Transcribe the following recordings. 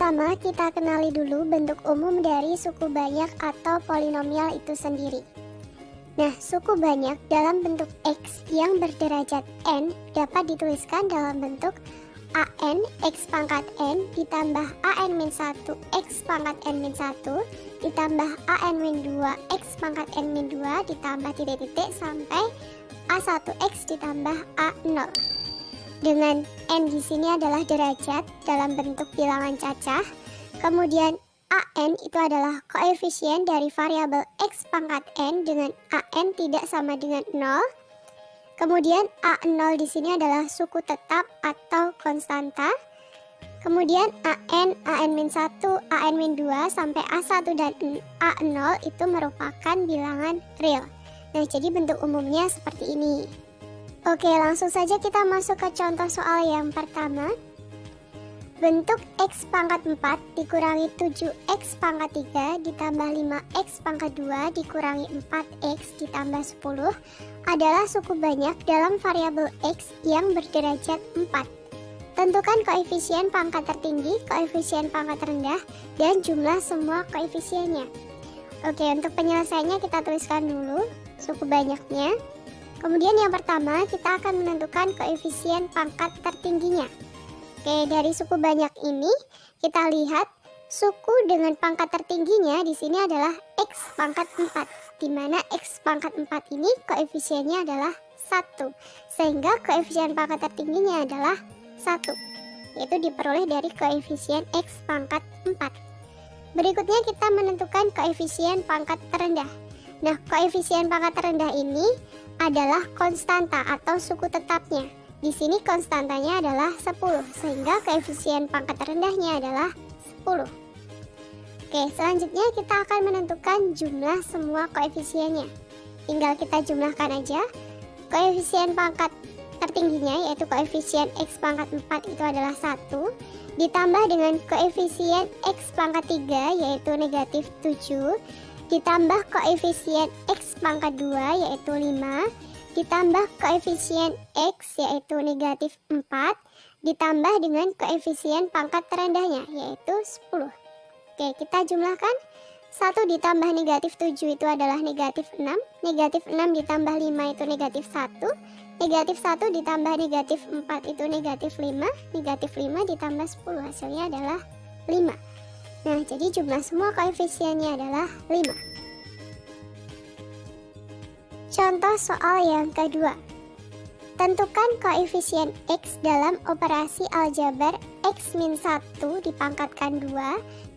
pertama kita kenali dulu bentuk umum dari suku banyak atau polinomial itu sendiri. Nah, suku banyak dalam bentuk X yang berderajat N dapat dituliskan dalam bentuk AN X pangkat N ditambah AN-1 X pangkat N-1 ditambah AN-2 X pangkat N-2 ditambah titik-titik sampai A1X ditambah A0. Dengan N di sini adalah derajat dalam bentuk bilangan cacah. Kemudian AN itu adalah koefisien dari variabel X pangkat N dengan AN tidak sama dengan 0. Kemudian A0 di sini adalah suku tetap atau konstanta. Kemudian AN, AN-1, AN-2 sampai A1 dan A0 itu merupakan bilangan real. Nah, jadi bentuk umumnya seperti ini. Oke, langsung saja kita masuk ke contoh soal yang pertama. Bentuk X pangkat 4 dikurangi 7X pangkat 3 ditambah 5X pangkat 2 dikurangi 4X ditambah 10 adalah suku banyak dalam variabel X yang berderajat 4. Tentukan koefisien pangkat tertinggi, koefisien pangkat rendah, dan jumlah semua koefisiennya. Oke, untuk penyelesaiannya kita tuliskan dulu suku banyaknya. Kemudian yang pertama kita akan menentukan koefisien pangkat tertingginya. Oke, dari suku banyak ini kita lihat suku dengan pangkat tertingginya di sini adalah X pangkat 4, di mana X pangkat 4 ini koefisiennya adalah 1, sehingga koefisien pangkat tertingginya adalah 1, yaitu diperoleh dari koefisien X pangkat 4. Berikutnya kita menentukan koefisien pangkat terendah. Nah, koefisien pangkat terendah ini adalah konstanta atau suku tetapnya. Di sini konstantanya adalah 10, sehingga koefisien pangkat rendahnya adalah 10. Oke, selanjutnya kita akan menentukan jumlah semua koefisiennya. Tinggal kita jumlahkan aja. Koefisien pangkat tertingginya yaitu koefisien X pangkat 4 itu adalah 1, ditambah dengan koefisien X pangkat 3 yaitu negatif 7, ditambah koefisien X pangkat 2 yaitu 5, ditambah koefisien X yaitu negatif 4, ditambah dengan koefisien pangkat terendahnya yaitu 10. Oke, kita jumlahkan. 1 ditambah negatif 7 itu adalah negatif 6, negatif 6 ditambah 5 itu negatif 1, negatif 1 ditambah negatif 4 itu negatif 5, negatif 5 ditambah 10 hasilnya adalah 5. Nah, jadi jumlah semua koefisiennya adalah 5. Contoh soal yang kedua. Tentukan koefisien X dalam operasi aljabar X-1 dipangkatkan 2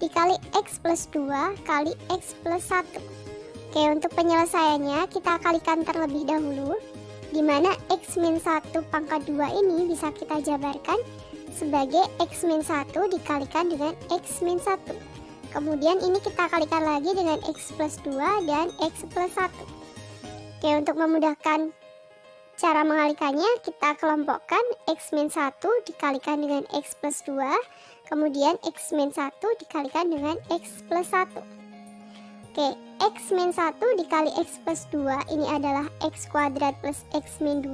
dikali X plus 2 kali X plus 1. Oke, untuk penyelesaiannya kita kalikan terlebih dahulu, di mana X-1 pangkat 2 ini bisa kita jabarkan sebagai X-1 dikalikan dengan X-1. Kemudian ini kita kalikan lagi dengan X plus 2 dan X plus 1. Oke, untuk memudahkan cara mengalikannya, kita kelompokkan X-1 dikalikan dengan X plus 2, kemudian X-1 dikalikan dengan X plus 1. Oke, X-1 dikali X plus 2 ini adalah X kuadrat plus X-2.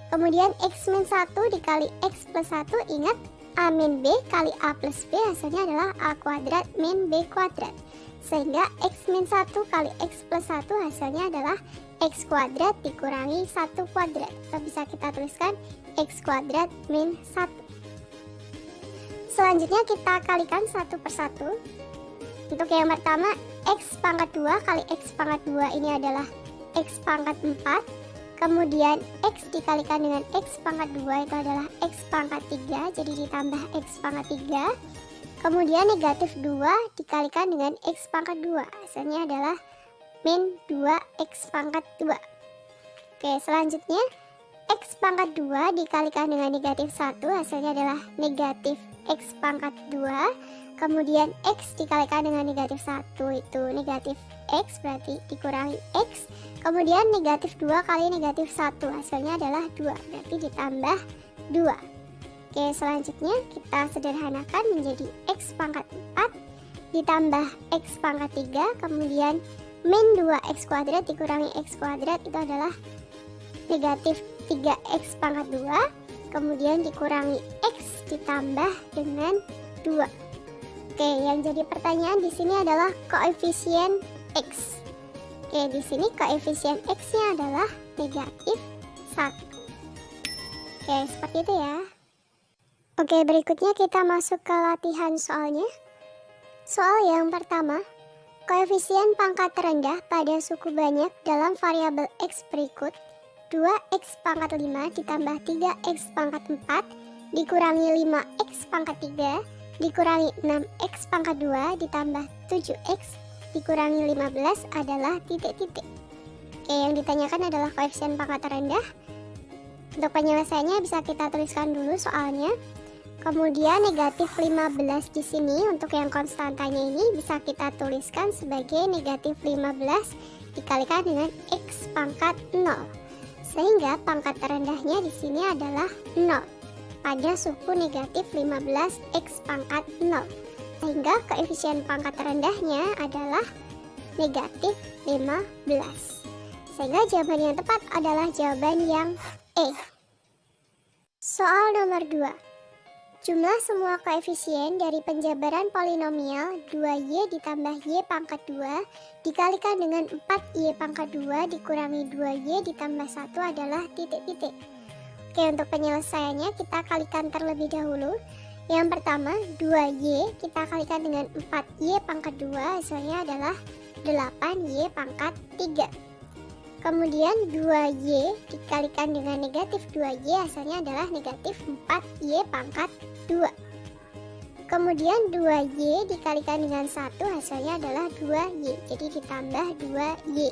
Kemudian X-1 dikali X plus 1, ingat A min B kali A plus B hasilnya adalah A kuadrat min B kuadrat. Sehingga X-1 kali X plus 1 hasilnya adalah X kuadrat dikurangi 1 kuadrat. Atau bisa kita tuliskan X kuadrat min 1. Selanjutnya kita kalikan satu persatu. Untuk yang pertama, X pangkat 2 kali X pangkat 2 ini adalah X pangkat 4. Kemudian X dikalikan dengan X pangkat 2 itu adalah X pangkat 3. Jadi ditambah X pangkat 3. Kemudian negatif 2 dikalikan dengan X pangkat 2. Hasilnya adalah min 2X pangkat 2. Oke, selanjutnya X pangkat 2 dikalikan dengan negatif 1. Hasilnya adalah negatif X pangkat 2. Kemudian X dikalikan dengan negatif 1 itu negatif X, berarti dikurangi X. Kemudian negatif 2 kali negatif 1 hasilnya adalah 2, berarti ditambah 2. Oke, selanjutnya kita sederhanakan menjadi X pangkat 4 ditambah X pangkat 3, kemudian min 2X kuadrat dikurangi X kuadrat itu adalah negatif 3X pangkat 2, kemudian dikurangi X ditambah dengan 2. Oke, yang jadi pertanyaan di sini adalah koefisien X. Oke, di sini koefisien X-nya adalah negatif 1. Oke, seperti itu ya. Oke, berikutnya kita masuk ke latihan soalnya. Soal yang pertama, koefisien pangkat terendah pada suku banyak dalam variabel X berikut 2x pangkat 5 ditambah 3x pangkat 4 dikurangi 5x pangkat 3 dikurangi 6x pangkat 2 ditambah 7x dikurangi 15 adalah titik-titik. Oke, yang ditanyakan adalah koefisien pangkat terendah. Untuk penyelesaiannya bisa kita tuliskan dulu soalnya. Kemudian negatif 15 di sini untuk yang konstantanya ini bisa kita tuliskan sebagai negatif 15 dikalikan dengan x pangkat 0. Sehingga pangkat terendahnya di sini adalah 0 pada suku negatif 15 x pangkat 0. Sehingga koefisien pangkat terendahnya adalah negatif 15. Sehingga jawaban yang tepat adalah jawaban yang E. Soal nomor 2. Jumlah semua koefisien dari penjabaran polinomial 2y ditambah y pangkat 2 dikalikan dengan 4y pangkat 2 dikurangi 2y ditambah 1 adalah titik-titik. Oke, untuk penyelesaiannya kita kalikan terlebih dahulu. Yang pertama 2y kita kalikan dengan 4y pangkat 2 hasilnya adalah 8y pangkat 3. Kemudian 2y dikalikan dengan negatif 2y hasilnya adalah negatif 4y pangkat 2. Kemudian 2y dikalikan dengan 1 hasilnya adalah 2y, jadi ditambah 2y.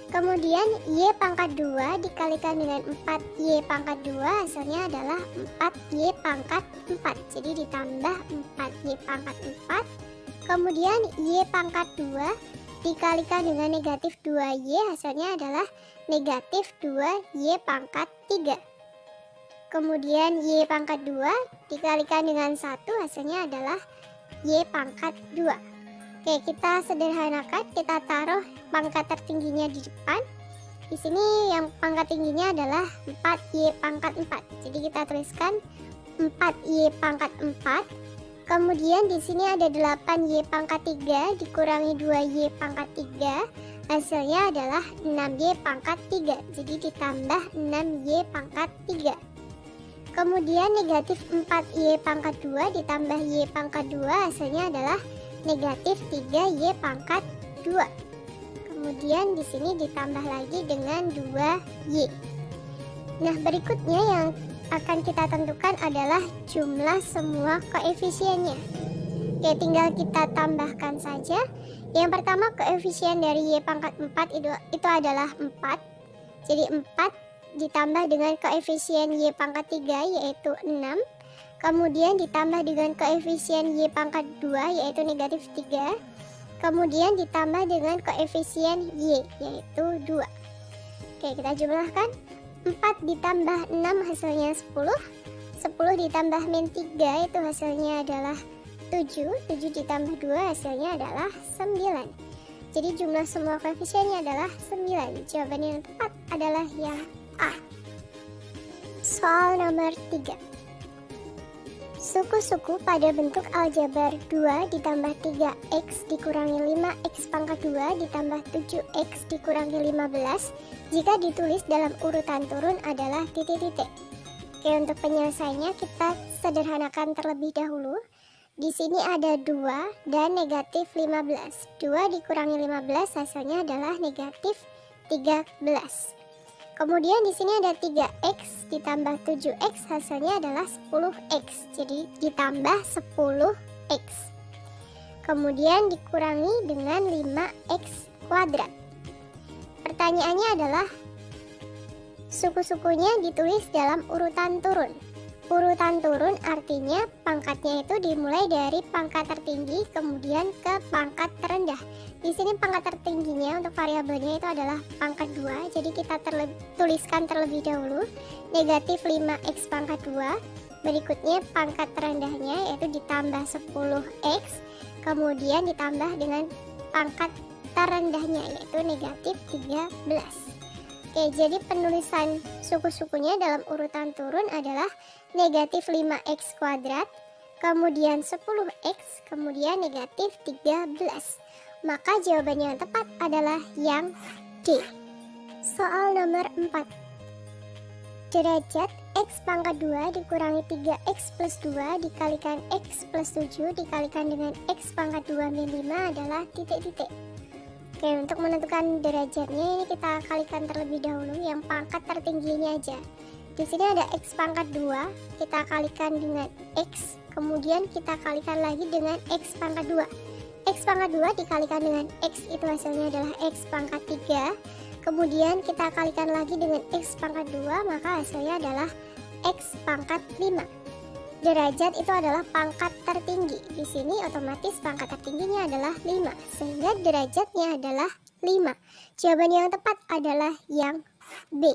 Kemudian y pangkat 2 dikalikan dengan 4y pangkat 2 hasilnya adalah 4y pangkat 4, jadi ditambah 4y pangkat 4. Kemudian y pangkat 2 dikalikan dengan negatif 2y hasilnya adalah negatif 2y pangkat 3. Kemudian y pangkat 2 dikalikan dengan 1 hasilnya adalah y pangkat 2. Oke, kita sederhanakan, kita taruh pangkat tertingginya di depan. Di sini yang pangkat tingginya adalah 4y pangkat 4. Jadi kita tuliskan 4y pangkat 4. Kemudian di sini ada 8y pangkat 3 dikurangi 2y pangkat 3 hasilnya adalah 6y pangkat 3, jadi ditambah 6y pangkat 3. Kemudian negatif 4y pangkat 2 ditambah y pangkat 2 hasilnya adalah negatif 3y pangkat 2. Kemudian di sini ditambah lagi dengan 2y. Nah, berikutnya yang akan kita tentukan adalah jumlah semua koefisiennya. Oke, tinggal kita tambahkan saja. Yang pertama koefisien dari y pangkat 4 itu adalah 4. Jadi 4 ditambah dengan koefisien y pangkat 3 yaitu 6. Kemudian ditambah dengan koefisien y pangkat 2 yaitu negatif 3. Kemudian ditambah dengan koefisien y yaitu 2. Oke, kita jumlahkan. 4 ditambah 6 hasilnya 10. 10 ditambah min 3 itu hasilnya adalah 7. 7 ditambah 2 hasilnya adalah 9. Jadi jumlah semua koefisiennya adalah 9. Jawaban yang tepat adalah yang A. Soal nomor 3. Suku-suku pada bentuk aljabar 2 ditambah 3x dikurangi 5x pangkat 2 ditambah 7x dikurangi 15 jika ditulis dalam urutan turun adalah titik-titik. Oke, untuk penyelesaiannya kita sederhanakan terlebih dahulu. Di sini ada 2 dan negatif 15. 2 dikurangi 15 hasilnya adalah negatif 13. Kemudian di sini ada 3x ditambah 7x hasilnya adalah 10x. Jadi ditambah 10x. Kemudian dikurangi dengan 5x kuadrat. Pertanyaannya adalah suku-sukunya ditulis dalam urutan turun. Urutan turun artinya pangkatnya itu dimulai dari pangkat tertinggi kemudian ke pangkat terendah. Di sini pangkat tertingginya untuk variabelnya itu adalah pangkat 2. Jadi kita tuliskan terlebih dahulu negatif 5x pangkat 2. Berikutnya pangkat terendahnya yaitu ditambah 10x. Kemudian ditambah dengan pangkat terendahnya yaitu negatif 13. Oke, jadi penulisan suku-sukunya dalam urutan turun adalah negatif 5x kuadrat, kemudian 10x, kemudian negatif 13. Maka jawabannya yang tepat adalah yang D. Soal nomor 4. Derajat x pangkat 2 dikurangi 3x plus 2 dikalikan x plus 7 dikalikan dengan x pangkat 2 min 5 adalah titik-titik. Oke, untuk menentukan derajatnya ini kita kalikan terlebih dahulu yang pangkat tertingginya aja. Di sini ada x pangkat 2, kita kalikan dengan x, kemudian kita kalikan lagi dengan x pangkat 2. X pangkat 2 dikalikan dengan x itu hasilnya adalah x pangkat 3. Kemudian kita kalikan lagi dengan x pangkat 2, maka hasilnya adalah x pangkat 5. Derajat itu adalah pangkat tertinggi. Di sini otomatis pangkat tertingginya adalah 5, sehingga derajatnya adalah 5. Jawaban yang tepat adalah yang B.